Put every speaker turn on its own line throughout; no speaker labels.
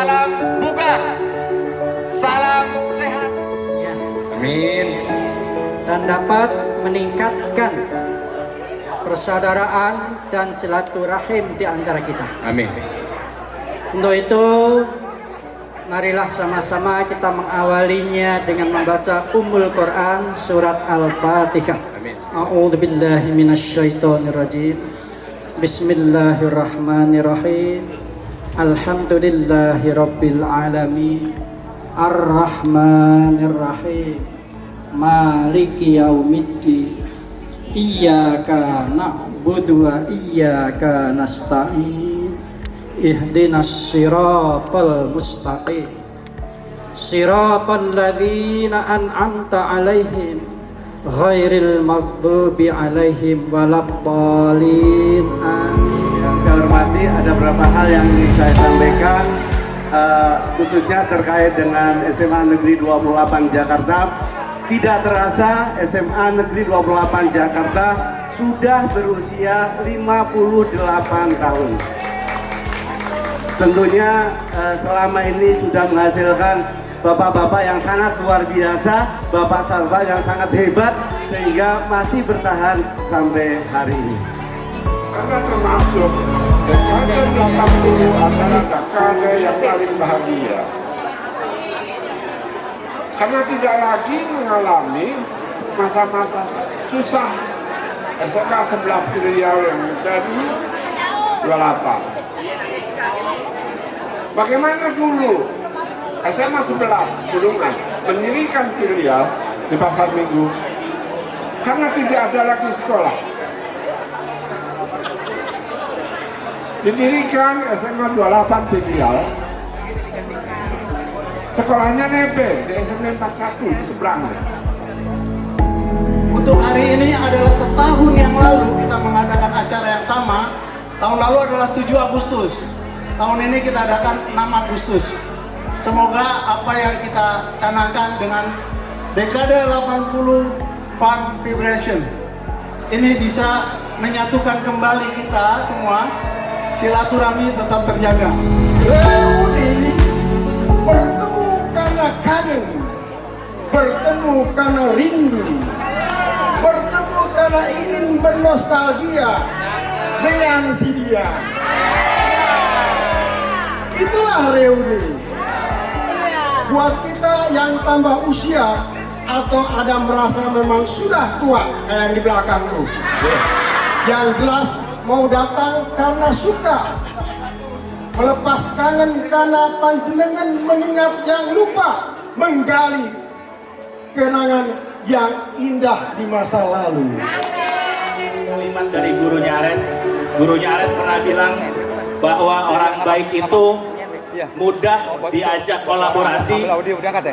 salam bugar, salam sehat.
Ya.
Amin.
Dan dapat meningkatkan persaudaraan dan silaturahim di antara kita.
Amin.
Untuk itu, marilah sama-sama kita mengawalinya dengan membaca Ummul Quran surat Al-Fatihah.
Amin.
A'udzubillahi minasyaitonirrajim. Bismillahirrahmanirrahim. Alhamdulillahi rabbil alamin. Ar-Rahmanirrahim. Maliki yaumiddin. Iyyaka na'budu wa iyyaka nasta'in. Ihdinas siratal mustaqim. Siratal ladzina an'amta 'alaihim ghairil maghdubi 'alaihim waladdallin. Amin.
Yang saya hormati, ada beberapa hal yang ingin saya sampaikan, khususnya terkait dengan SMA Negeri 28 Jakarta. Tidak terasa SMA Negeri 28 Jakarta sudah berusia 58 tahun. Tentunya selama ini sudah menghasilkan bapak-bapak yang sangat luar biasa, bapak-bapak yang sangat hebat, sehingga masih bertahan sampai hari ini.
Anda termasuk dekade 80 adalah dekade yang paling bahagia. Karena tidak lagi mengalami masa-masa susah SMA 11 Riau yang menjadi 28. Bagaimana dulu SMA 11 Bulungan mendirikan filial di Pasar Minggu karena tidak ada lagi sekolah. Didirikan SMA 28 filial, sekolahnya nebeng di SMA 41 di seberang.
Untuk hari ini adalah setahun yang lalu kita mengadakan acara yang sama. Tahun lalu adalah 7 Agustus. Tahun ini kita adakan 6 Agustus. Semoga apa yang kita canangkan dengan dekade 80 Fun Vibration ini bisa menyatukan kembali kita semua. Silaturahmi tetap terjaga.
Reuni bertemu karena kangen, bertemu karena rindu, bertemu karena ingin bernostalgia dengan si dia. Itulah reuni. Buat kita yang tambah usia atau ada merasa memang sudah tua kayak yang di belakang tuh, yang jelas mau datang karena suka, melepas kangen karena panjenengan mengingat yang lupa, menggali kenangan yang indah di masa lalu.
Kalimat dari gurunya Ares. Gurunya Ares pernah bilang bahwa orang baik itu mudah diajak kolaborasi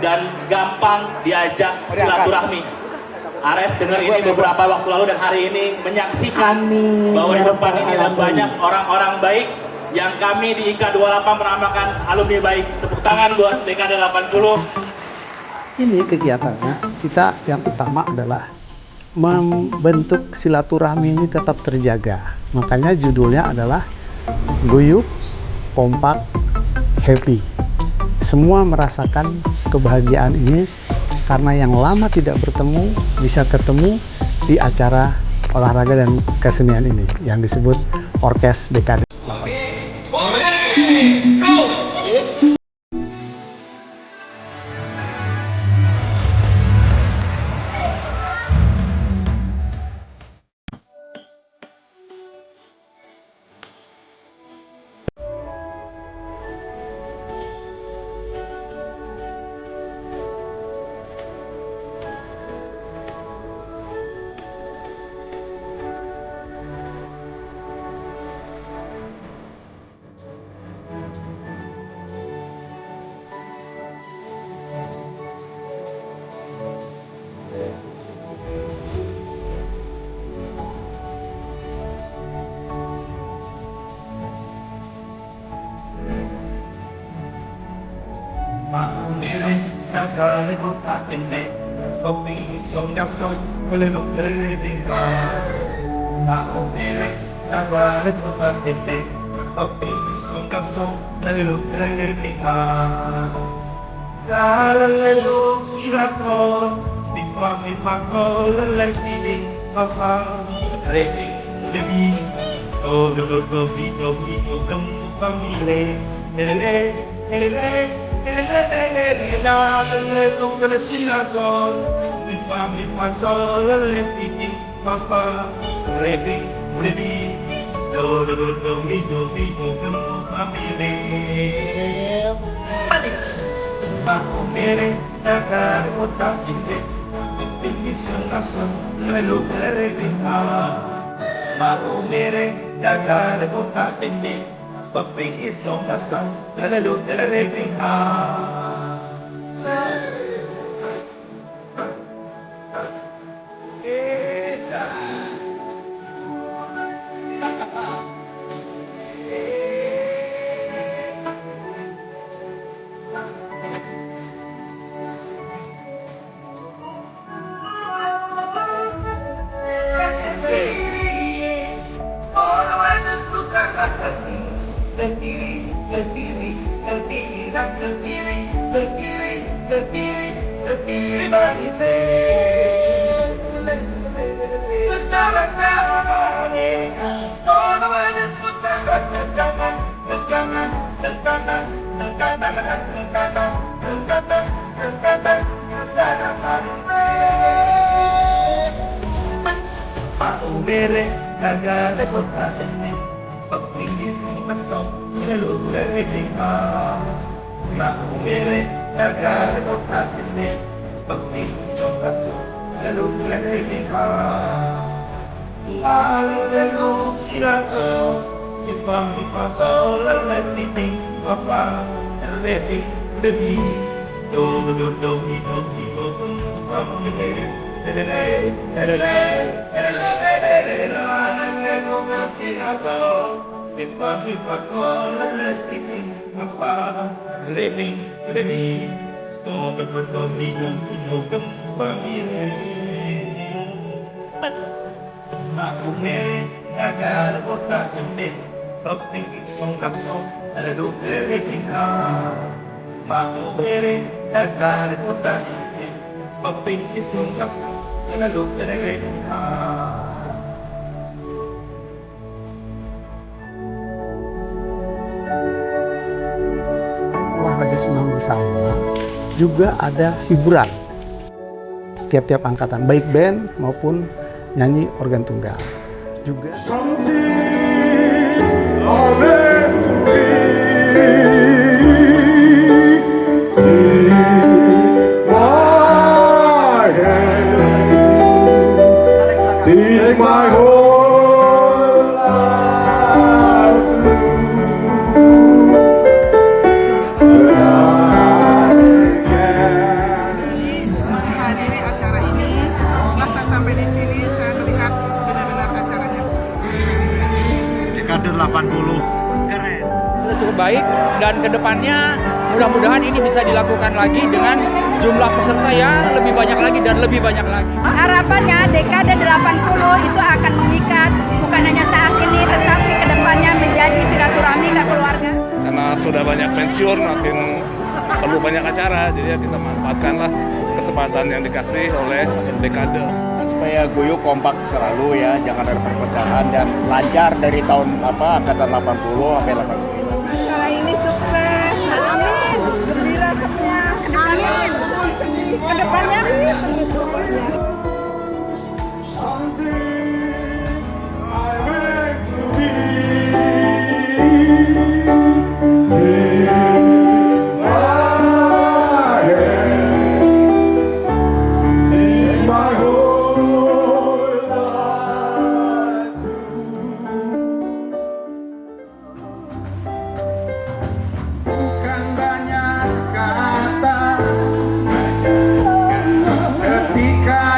dan gampang diajak silaturahmi. Ares dengar ini beberapa waktu lalu dan hari ini menyaksikan bahwa di depan ini ada banyak orang-orang baik yang kami di IKA 28 menamakan alumni baik. Tepuk tangan buat dekade 80.
Ini kegiatannya kita yang utama adalah membentuk silaturahmi ini tetap terjaga. Makanya judulnya adalah Guyup, Kompak, Happy. Semua merasakan kebahagiaan ini karena yang lama tidak bertemu bisa ketemu di acara olahraga dan kesenian ini yang disebut Orkes Dekade. Olahraga senam bersama juga ada hiburan tiap-tiap angkatan, baik band maupun nyanyi organ tunggal. Juga
Take my whole life
menghadiri acara ini. Setelah saya sampai di sini, saya melihat benar-benar acaranya
Dekade 80 keren.
Sudah cukup baik, dan kedepannya mudah-mudahan ini bisa dilakukan lagi dengan jumlah peserta yang lebih banyak lagi dan lebih banyak lagi.
Harapannya dekade 80 itu akan mengikat bukan hanya saat ini tetapi kedepannya menjadi silaturahmi ke keluarga.
Karena sudah banyak pensiun, makin perlu banyak acara, jadi ya kita manfaatkanlah kesempatan yang dikasih oleh dekade.
Supaya guyup kompak selalu ya, jangan ada perpecahan dan lancar dari tahun angkatan 80 sampai 89.
Acara ini sukses, amin, gembira semua, amin, kedepannya
Something I meant to be. Take my hand, take my whole life
Bukan banyak kata ketika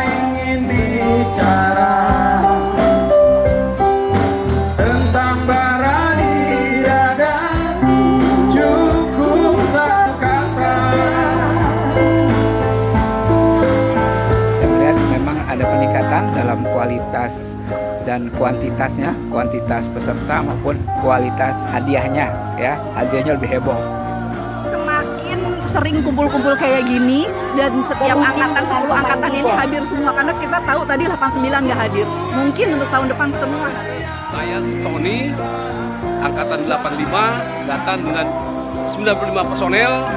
peningkatan dalam kualitas dan kuantitasnya, kuantitas peserta maupun kualitas hadiahnya, ya, hadiahnya lebih heboh.
Semakin sering kumpul-kumpul kayak gini dan setiap angkatan 10 angkatan ini hadir semua, karena kita tahu tadi 89 nggak hadir. Mungkin untuk tahun depan semua.
Saya Sony, angkatan 85, datang dengan 95 personel.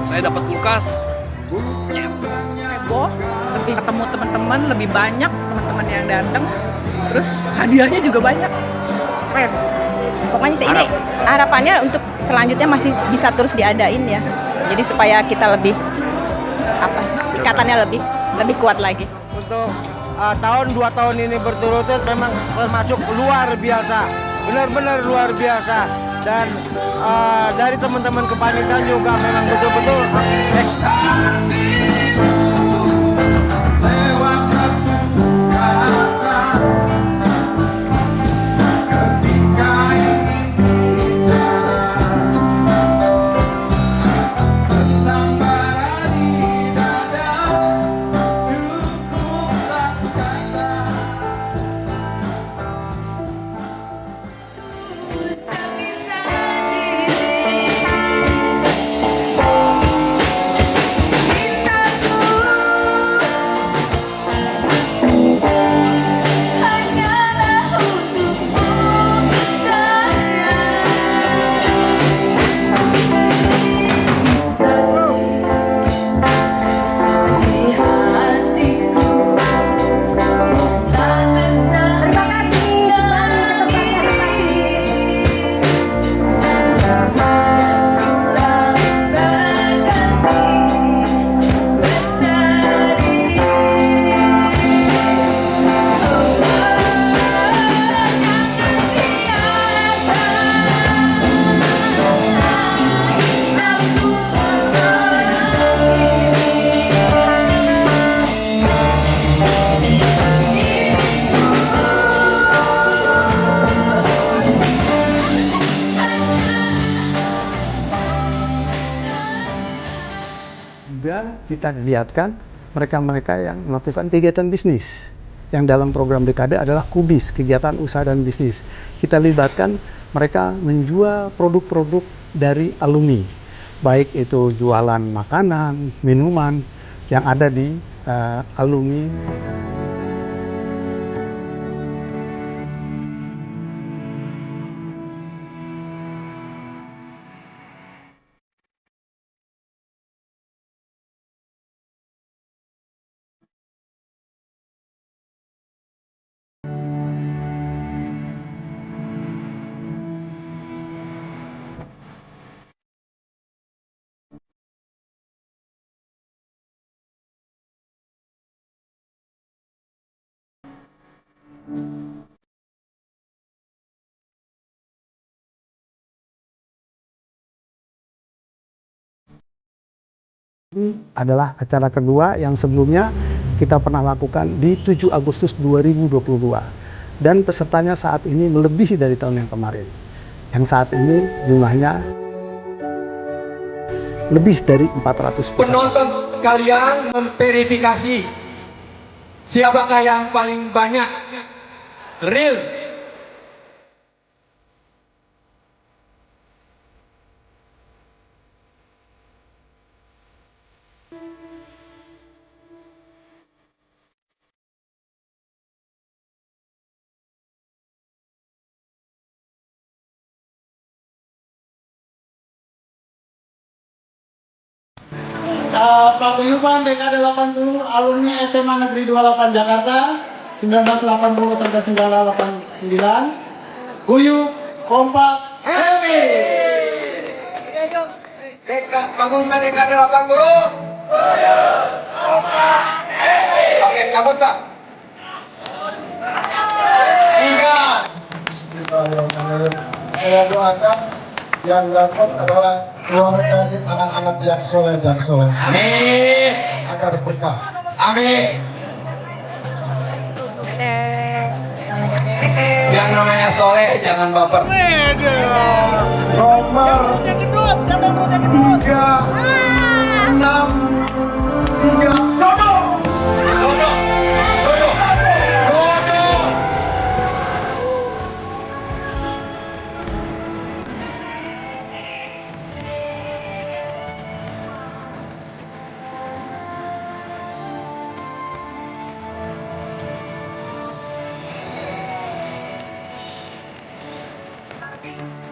Saya dapat kulkas.
Heboh, lebih ketemu teman-teman, lebih banyak teman-teman yang datang. Terus hadiahnya juga banyak. Keren.
Pokoknya sih ini harapannya untuk selanjutnya masih bisa terus diadain ya. Jadi supaya kita lebih ikatannya lebih kuat lagi.
Untuk tahun 2 tahun ini berturut-turut memang termasuk luar biasa, benar-benar luar biasa. Dan dari teman-teman kepanitan juga memang betul-betul ekstra.
Kita lihatkan mereka-mereka yang melakukan kegiatan bisnis yang dalam program dekade adalah KUBIS, kegiatan usaha dan bisnis. Kita libatkan mereka menjual produk-produk dari alumni, baik itu jualan makanan, minuman yang ada di alumni. Adalah acara kedua yang sebelumnya kita pernah lakukan di 7 Agustus 2022 dan pesertanya saat ini melebihi dari tahun yang kemarin, yang saat ini jumlahnya lebih dari 400 peserta.
Penonton sekalian memverifikasi siapakah yang paling banyak real.
Paguyuban dekade 80 alumni SMA Negeri 28 Jakarta 1980 sampai 1989. Guyup, kompak, happy.
Paguyuban dekade 80. Guyup, kompak, happy. Oke, cabut Pak.
3. Saya doakan yang dapat adalah keluarga dari anak-anak yang soleh dan soleh.
Amin.
Agar berkah.
Amin. Yang namanya soleh jangan baper.
Nomor 3, 6, 3.
Oke.